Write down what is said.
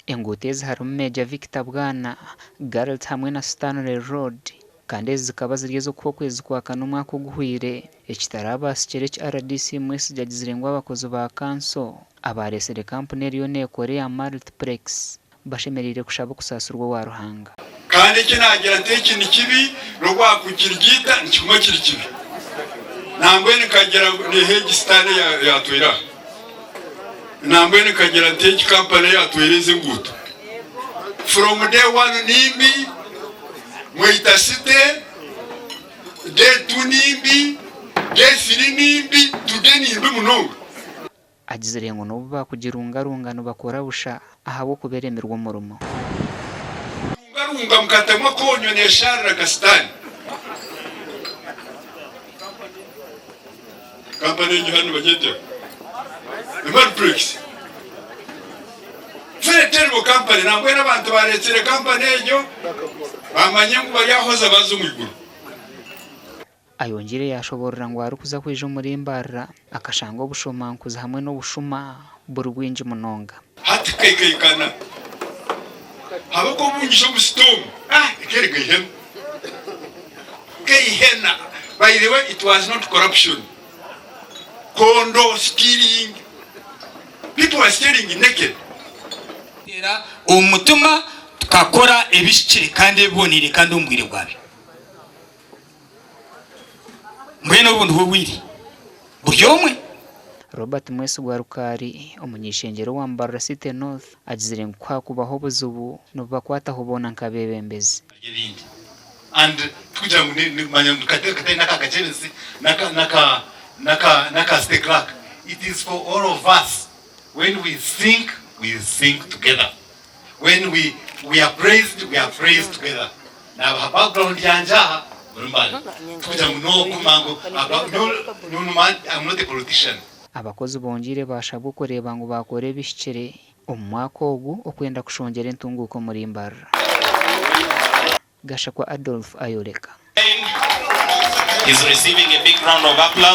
Engutezi harimu Major Victor Bwana, Garrett hamwe na Stanley Road kandi ezi zikaba ziri ezo kuba kwezi kwa kane umwaka oguhwire. Ekitarabasikire eki RDC mwesi gyagizire ngu abakozi ba kanso abaresire kampuni eriyo nekora ya Multiplex bashemereire kushaba okusasirwa wa Ruhanga. Kandi ekinagira nti eki ni kibi rwakukirigita nikimwe kiri kibi nambwe nikagira nehegi stane yatwira nambwe nikagira nti eki kampani yatwireze enguuto from day one nimbi mwita site day 2 nimbi day 3 nimbi today nimbi munonga. Agizire ngo n'ubu bakugirungarungano bakora busha ahabo kuberemerwa umurimo runga mukatamwa konyo neshara kastani kampani y'ihano bagete Multiplex very terrible company nambwe n'abantu baretsere kampani ejo bamanye ngo bari ahoza bazumuguru. Ayongire yashoborera ngo ari kuza kwija muri Mbarara akashanga obushomankuza hamwe n'obushuma burwinji munonga hati kaikana habako bunjisho mustomu ikerege hena by the way it was not corruption kondo stealing people were stealing naked era umutuma tukakora ebishikire kandi ebonire kandi ombwire bwabe mbwene ubuntu bwiri buryomwe. Robert Mwesigwa Rukari umunyishengero wa Mbarara City North agizire ngo kwakubaho buzubu no bakwataho bona nkabebembezi and tuja manya kateka nakakachenesi naka stay crack. It is for all of us. When we think together. When we are praised together. Na background yanja murumbali tuja muno kumango I'm not a politician. Abakozi bongire bashabwe kureba ngo bakore ebishikire omu mwaka ogu okwenda kushongera entunguko muri Mbarara. Gashakwa Adolf Ayoleka is receiving a big round of applause.